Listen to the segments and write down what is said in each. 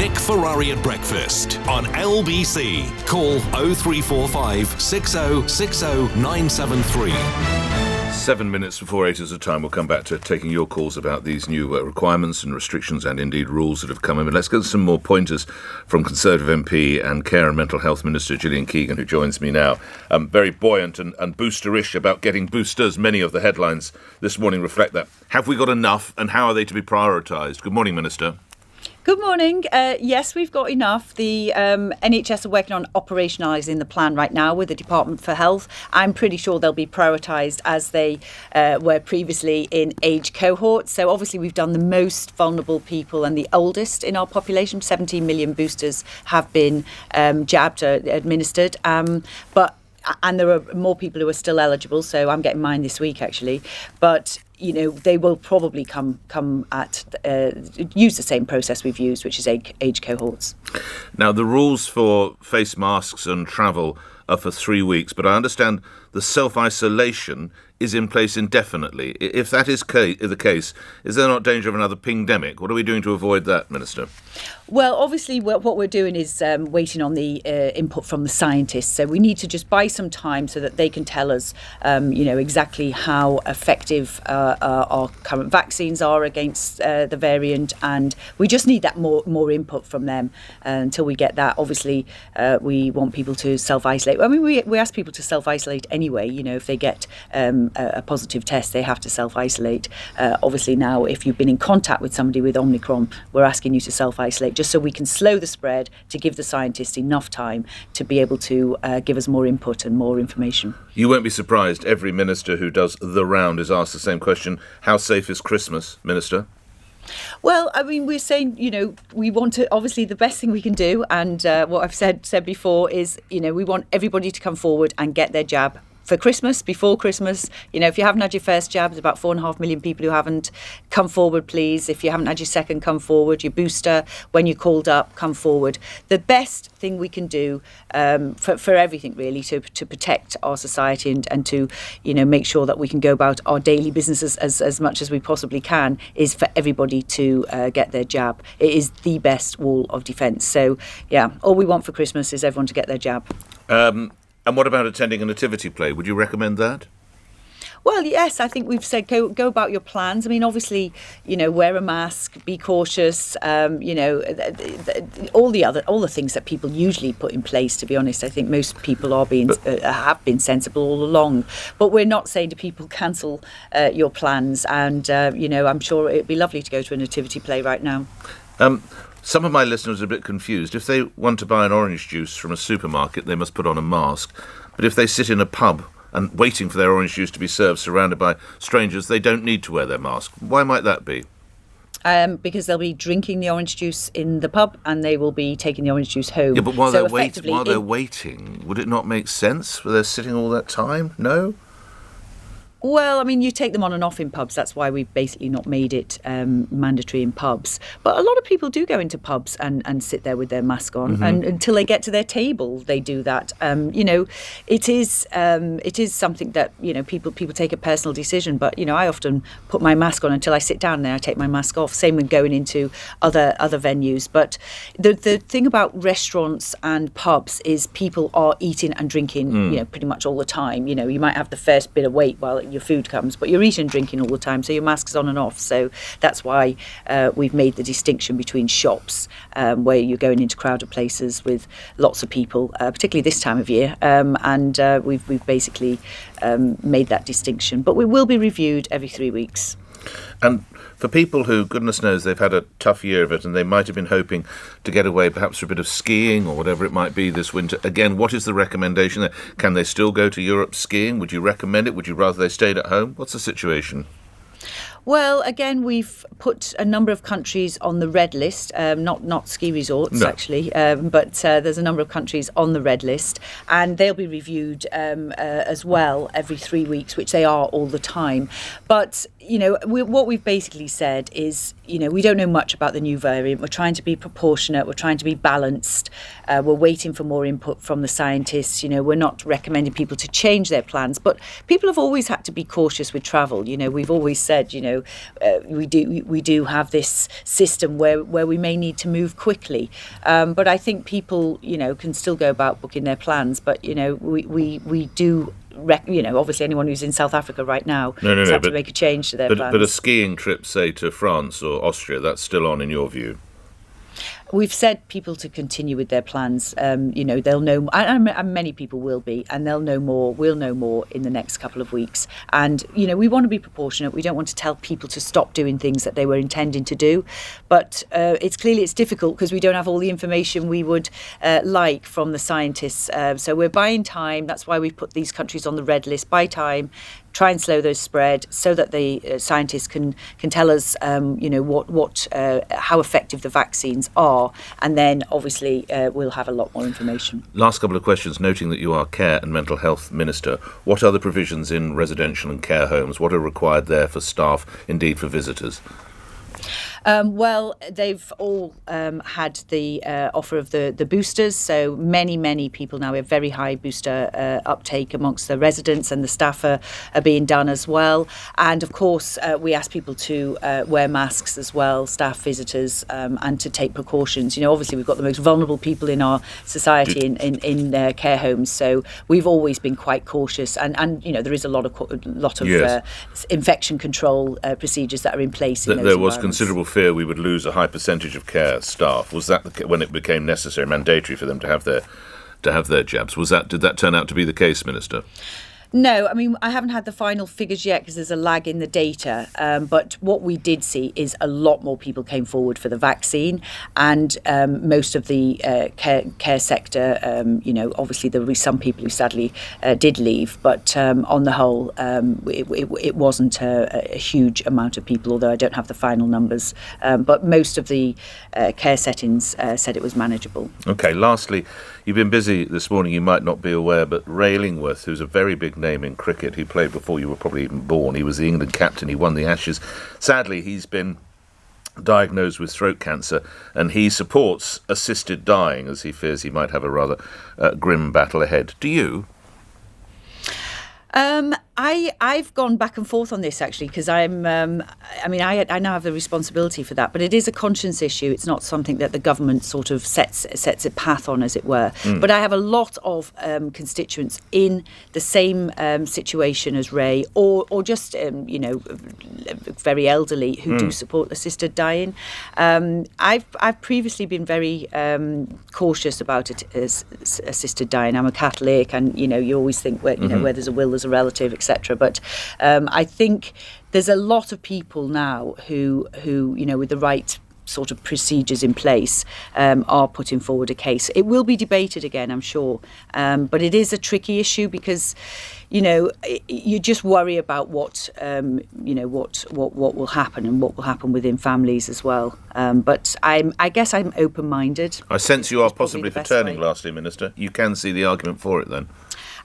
Nick Ferrari at breakfast on LBC. Call 0345 6060 973. 7 minutes before 8 is the time. We'll come back to taking your calls about these new requirements and restrictions and indeed rules that have come in. But let's get some more pointers from Conservative MP and Care and Mental Health Minister Gillian Keegan, who joins me now. Very buoyant and boosterish about getting boosters. Many of the headlines this morning reflect that. Have we got enough, and how are they to be prioritised? Good morning, Minister. Good morning. Yes, we've got enough. The NHS are working on operationalising the plan right now with the Department for Health. I'm pretty sure they'll be prioritised as they were previously in age cohorts. So obviously we've done the most vulnerable people and the oldest in our population. 17 million boosters have been jabbed or administered. And there are more people who are still eligible. So I'm getting mine this week, actually. But they will probably use the same process we've used, which is age cohorts. Now, the rules for face masks and travel are for 3 weeks, but I understand the self-isolation is in place indefinitely. If that is the case, is there not danger of another pingdemic? What are we doing to avoid that, Minister? Well, obviously, what we're doing is waiting on the input from the scientists. So we need to just buy some time so that they can tell us, exactly how effective our current vaccines are against the variant. And we just need that more input from them. Until we get that, obviously, we want people to self-isolate. I mean, we ask people to self-isolate anyway. If they get a positive test, they have to self-isolate. Obviously, now, if you've been in contact with somebody with Omicron, we're asking you to self-isolate just so we can slow the spread, to give the scientists enough time to be able to give us more input and more information. You won't be surprised. Every minister who does the round is asked the same question. How safe is Christmas, Minister? Well, I mean, we're saying, we want to, obviously the best thing we can do, and what I've said before is, we want everybody to come forward and get their jab for Christmas, before Christmas. If you haven't had your first jab, there's about 4.5 million people who haven't. Come forward, please. If you haven't had your second, come forward. Your booster, when you're called up, come forward. The best thing we can do for everything, really, to protect our society and to, make sure that we can go about our daily businesses as much as we possibly can, is for everybody to get their jab. It is the best wall of defence. So, yeah, all we want for Christmas is everyone to get their jab. And what about attending a nativity play? Would you recommend that? Well, yes, I think we've said go about your plans. I mean, obviously, wear a mask, be cautious. All the things that people usually put in place. To be honest, I think most people have been sensible all along. But we're not saying to people cancel your plans. And I'm sure it'd be lovely to go to a nativity play right now. Some of my listeners are a bit confused. If they want to buy an orange juice from a supermarket, they must put on a mask. But if they sit in a pub and waiting for their orange juice to be served, surrounded by strangers, they don't need to wear their mask. Why might that be? Because they'll be drinking the orange juice in the pub and they will be taking the orange juice home. Yeah, but while they're waiting, would it not make sense? They're sitting all that time? No? Well, I mean, you take them on and off in pubs. That's why we've basically not made it mandatory in pubs. But a lot of people do go into pubs and sit there with their mask on. Mm-hmm. And until they get to their table, they do that. It is something that, people take a personal decision. But, I often put my mask on until I sit down and then I take my mask off. Same with going into other venues. But the thing about restaurants and pubs is people are eating and drinking, pretty much all the time. You might have the first bit of wait while your food comes, but you're eating and drinking all the time, so your mask's on and off. So that's why we've made the distinction between shops, where you're going into crowded places with lots of people, particularly this time of year, and we've basically made that distinction. But we will be reviewed every 3 weeks. And for people who, goodness knows, they've had a tough year of it and they might have been hoping to get away perhaps for a bit of skiing or whatever it might be this winter, again, what is the recommendation there? Can they still go to Europe skiing? Would you recommend it? Would you rather they stayed at home? What's the situation? Well, again, we've put a number of countries on the red list, not ski resorts, actually, but there's a number of countries on the red list, and they'll be reviewed as well every 3 weeks, which they are all the time. But, what we've basically said is, we don't know much about the new variant. We're trying to be proportionate. We're trying to be balanced. We're waiting for more input from the scientists. We're not recommending people to change their plans, but people have always had to be cautious with travel. We've always said, we do have this system where we may need to move quickly. But I think people, can still go about booking their plans. But, we do. Obviously anyone who's in South Africa right now has had to make a change to their plans. But a skiing trip, say, to France or Austria, that's still on in your view? We've said people to continue with their plans. They'll know, and many people will be, and they'll know more. We'll know more in the next couple of weeks. And we want to be proportionate. We don't want to tell people to stop doing things that they were intending to do. But it's difficult because we don't have all the information we would like from the scientists. So we're buying time. That's why we've put these countries on the red list. Buy time. Try and slow those spread so that the scientists can tell us, how effective the vaccines are, and then obviously we'll have a lot more information. Last couple of questions. Noting that you are Care and Mental Health Minister, what are the provisions in residential and care homes? What are required there for staff, indeed for visitors? Well, they've all had the offer of the boosters, so many people now. We have very high booster uptake amongst the residents, and the staff are being done as well. And of course, we ask people to wear masks as well, staff, visitors, and to take precautions. Obviously we've got the most vulnerable people in our society in care homes, so we've always been quite cautious. And there is a lot of yes. Infection control procedures that are in place in those There was environments. considerable fear we would lose a high percentage of care staff. Was that when it became necessary, mandatory for them to have their jabs? Did that turn out to be the case, Minister? No, I haven't had the final figures yet because there's a lag in the data. But what we did see is a lot more people came forward for the vaccine, and most of the care sector, obviously there were some people who sadly did leave, but on the whole, it wasn't a huge amount of people, although I don't have the final numbers. But most of the care settings said it was manageable. Okay, lastly, you've been busy this morning, you might not be aware, but Ray Illingworth, who's a very big name in cricket, he played before you were probably even born. He was the England captain, he won the Ashes. Sadly, he's been diagnosed with throat cancer, and he supports assisted dying, as he fears he might have a rather grim battle ahead. Do you? I've gone back and forth on this actually because I now have the responsibility for that, but it is a conscience issue. It's not something that the government sort of sets a path on, as it were. But I have a lot of constituents in the same situation as Ray, or just very elderly who do support assisted dying. I've previously been very cautious about it as assisted dying. I'm a Catholic, and you always think where there's a will, there's a relative, etc. But I think there's a lot of people now who with the right sort of procedures in place are putting forward a case. It will be debated again, I'm sure, but it is a tricky issue because you just worry about what will happen and what will happen within families as well. But I guess I'm open-minded. I sense you are possibly for turning, lastly, Minister. You can see the argument for it then.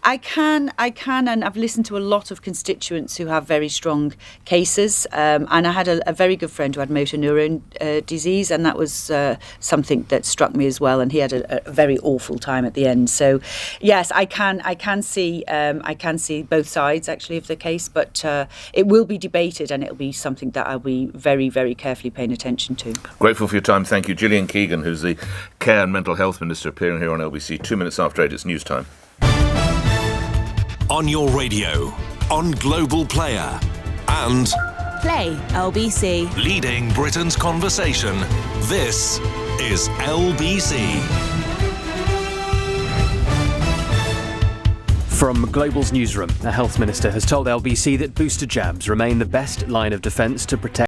I can, and I've listened to a lot of constituents who have very strong cases. And I had a very good friend who had motor neuron disease, and that was something that struck me as well. And he had a very awful time at the end. So, yes, I can see both sides actually of the case, but it will be debated, and it'll be something that I'll be very, very carefully paying attention to. Grateful for your time. Thank you, Gillian Keegan, who's the Care and Mental Health Minister, appearing here on LBC 2 minutes after 8. It's news time. On your radio, on Global Player, and Play LBC. leading Britain's conversation. This is LBC. From Global's newsroom, a health minister has told LBC that booster jabs remain the best line of defence to protect